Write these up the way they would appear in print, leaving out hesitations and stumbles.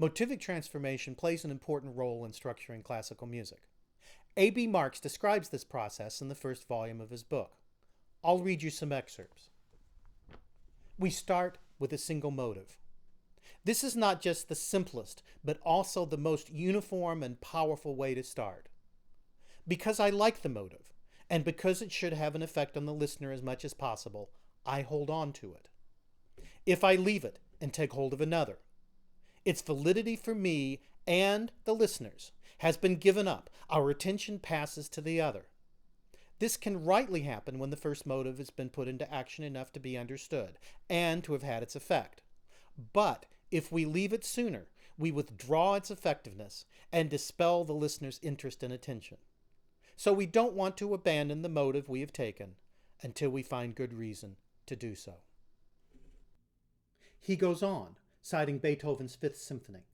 Motivic transformation plays an important role in structuring classical music. A.B. Marx describes this process in the first volume of his book. I'll read you some excerpts. We start with a single motive. This is not just the simplest, but also the most uniform and powerful way to start. Because I like the motive, and because it should have an effect on the listener as much as possible, I hold on to it. If I leave it and take hold of another, its validity for me and the listeners has been given up. Our attention passes to the other. This can rightly happen when the first motive has been put into action enough to be understood and to have had its effect. But if we leave it sooner, we withdraw its effectiveness and dispel the listener's interest and attention. So we don't want to abandon the motive we have taken until we find good reason to do so. He goes on, citing Beethoven's Fifth Symphony.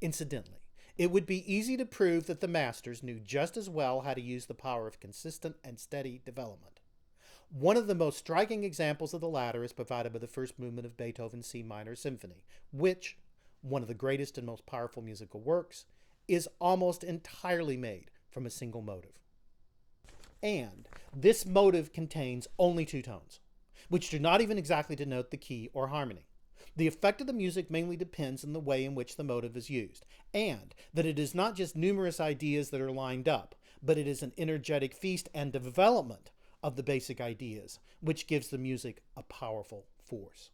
Incidentally, it would be easy to prove that the masters knew just as well how to use the power of consistent and steady development. One of the most striking examples of the latter is provided by the first movement of Beethoven's C minor symphony, which, one of the greatest and most powerful musical works, is almost entirely made from a single motive. And this motive contains only two tones, which do not even exactly denote the key or harmony. The effect of the music mainly depends on the way in which the motive is used, and that it is not just numerous ideas that are lined up, but it is an energetic feast and development of the basic ideas, which gives the music a powerful force.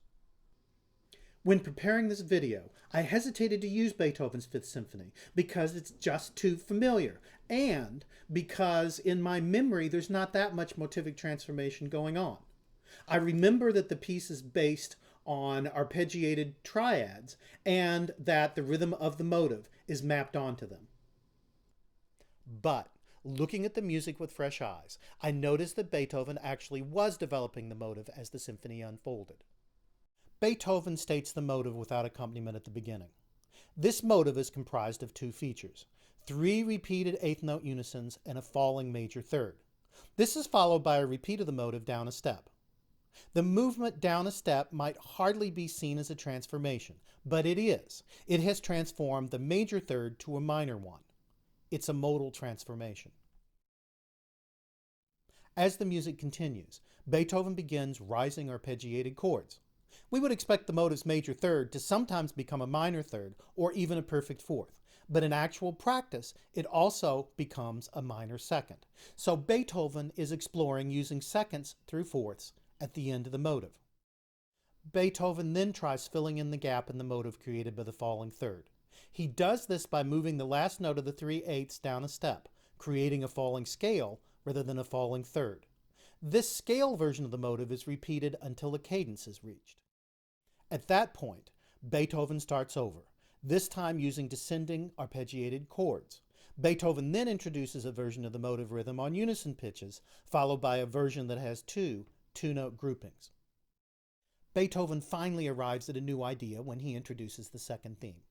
When preparing this video, I hesitated to use Beethoven's Fifth Symphony because it's just too familiar, and because in my memory there's not that much motivic transformation going on. I remember that the piece is based on arpeggiated triads and that the rhythm of the motive is mapped onto them. But looking at the music with fresh eyes, I noticed that Beethoven actually was developing the motive as the symphony unfolded. Beethoven states the motive without accompaniment at the beginning. This motive is comprised of two features, 3 repeated eighth note unisons and a falling major third. This is followed by a repeat of the motive down a step. The movement down a step might hardly be seen as a transformation, but it is. It has transformed the major third to a minor one. It's a modal transformation. As the music continues, Beethoven begins rising arpeggiated chords. We would expect the motive's major third to sometimes become a minor third or even a perfect fourth, but in actual practice, it also becomes a minor second. So Beethoven is exploring using seconds through fourths at the end of the motive. Beethoven then tries filling in the gap in the motive created by the falling third. He does this by moving the last note of the 3/8 down a step, creating a falling scale rather than a falling third. This scale version of the motive is repeated until a cadence is reached. At that point, Beethoven starts over, this time using descending arpeggiated chords. Beethoven then introduces a version of the motive rhythm on unison pitches, followed by a version that has two-note groupings. Beethoven finally arrives at a new idea when he introduces the second theme.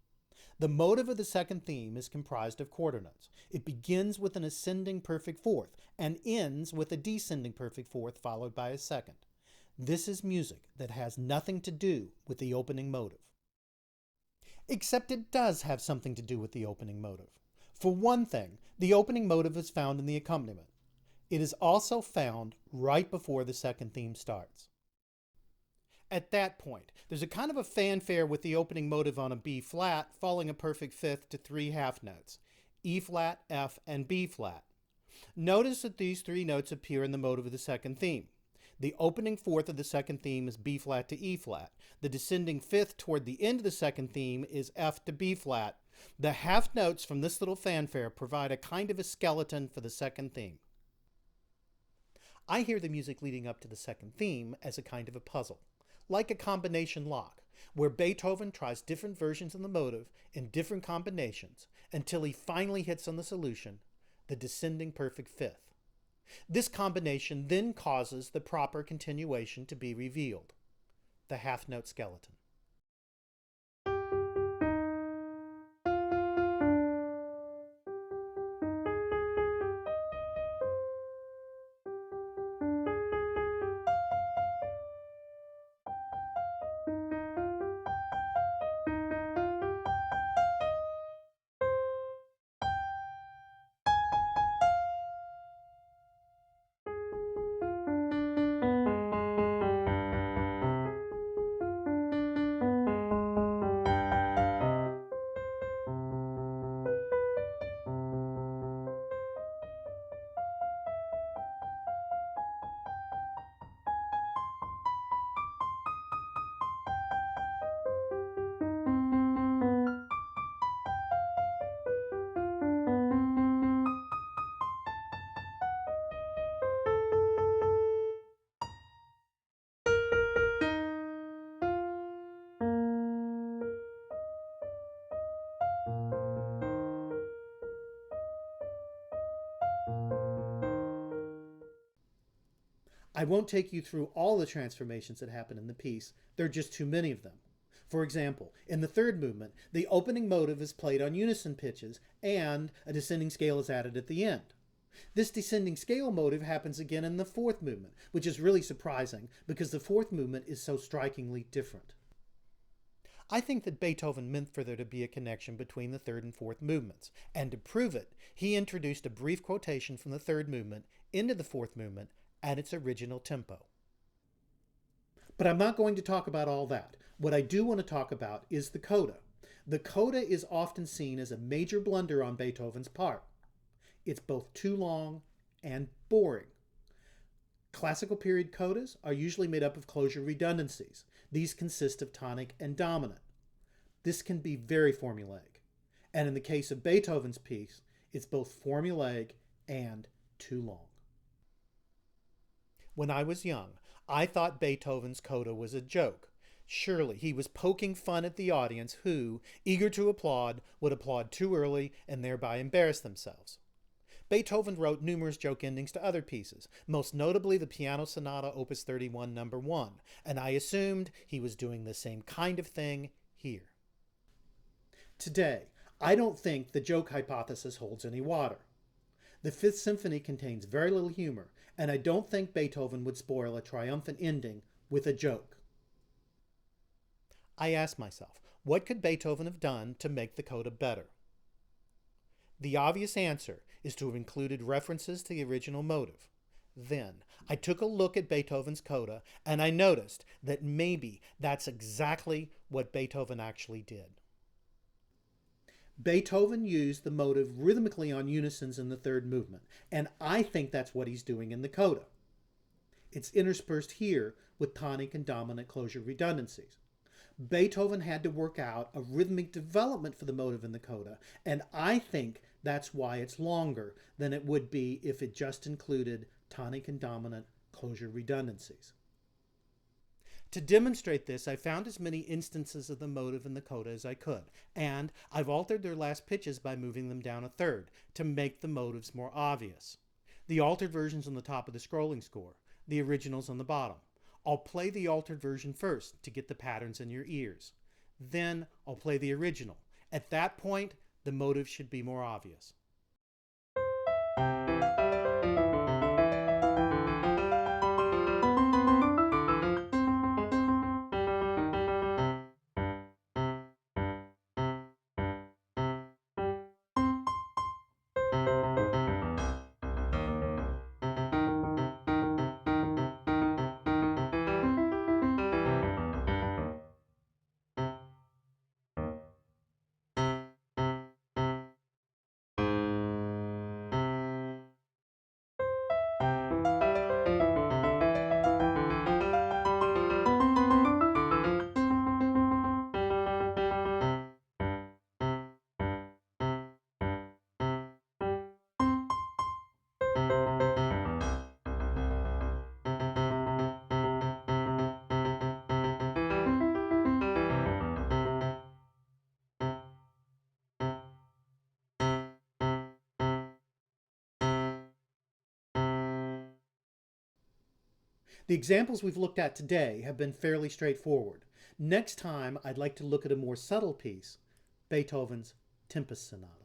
The motive of the second theme is comprised of quarter notes. It begins with an ascending perfect fourth and ends with a descending perfect fourth followed by a second. This is music that has nothing to do with the opening motive. Except it does have something to do with the opening motive. For one thing, the opening motive is found in the accompaniment. It is also found right before the second theme starts. At that point, there's a kind of a fanfare with the opening motive on a B flat, falling a perfect fifth to 3 half notes, E flat, F, and B flat. Notice that these 3 notes appear in the motive of the second theme. The opening fourth of the second theme is B flat to E flat. The descending fifth toward the end of the second theme is F to B flat. The half notes from this little fanfare provide a kind of a skeleton for the second theme. I hear the music leading up to the second theme as a kind of a puzzle, like a combination lock, where Beethoven tries different versions of the motive in different combinations until he finally hits on the solution, the descending perfect fifth. This combination then causes the proper continuation to be revealed, the half-note skeleton. I won't take you through all the transformations that happen in the piece. There are just too many of them. For example, in the third movement, the opening motive is played on unison pitches and a descending scale is added at the end. This descending scale motive happens again in the fourth movement, which is really surprising because the fourth movement is so strikingly different. I think that Beethoven meant for there to be a connection between the third and fourth movements, and to prove it, he introduced a brief quotation from the third movement into the fourth movement at its original tempo. But I'm not going to talk about all that. What I do want to talk about is the coda. The coda is often seen as a major blunder on Beethoven's part. It's both too long and boring. Classical period codas are usually made up of closure redundancies. These consist of tonic and dominant. This can be very formulaic. And in the case of Beethoven's piece, it's both formulaic and too long. When I was young, I thought Beethoven's coda was a joke. Surely he was poking fun at the audience who, eager to applaud, would applaud too early and thereby embarrass themselves. Beethoven wrote numerous joke endings to other pieces, most notably the Piano Sonata Opus 31 No. 1, and I assumed he was doing the same kind of thing here. Today, I don't think the joke hypothesis holds any water. The Fifth Symphony contains very little humor, and I don't think Beethoven would spoil a triumphant ending with a joke. I asked myself, what could Beethoven have done to make the coda better? The obvious answer is to have included references to the original motive. Then, I took a look at Beethoven's coda, and I noticed that maybe that's exactly what Beethoven actually did. Beethoven used the motive rhythmically on unisons in the third movement, and I think that's what he's doing in the coda. It's interspersed here with tonic and dominant closure redundancies. Beethoven had to work out a rhythmic development for the motive in the coda, and I think that's why it's longer than it would be if it just included tonic and dominant closure redundancies. To demonstrate this, I found as many instances of the motive in the coda as I could, and I've altered their last pitches by moving them down a third to make the motives more obvious. The altered version's on the top of the scrolling score, the original's on the bottom. I'll play the altered version first to get the patterns in your ears. Then I'll play the original. At that point, the motive should be more obvious. The examples we've looked at today have been fairly straightforward. Next time, I'd like to look at a more subtle piece, Beethoven's Tempest Sonata.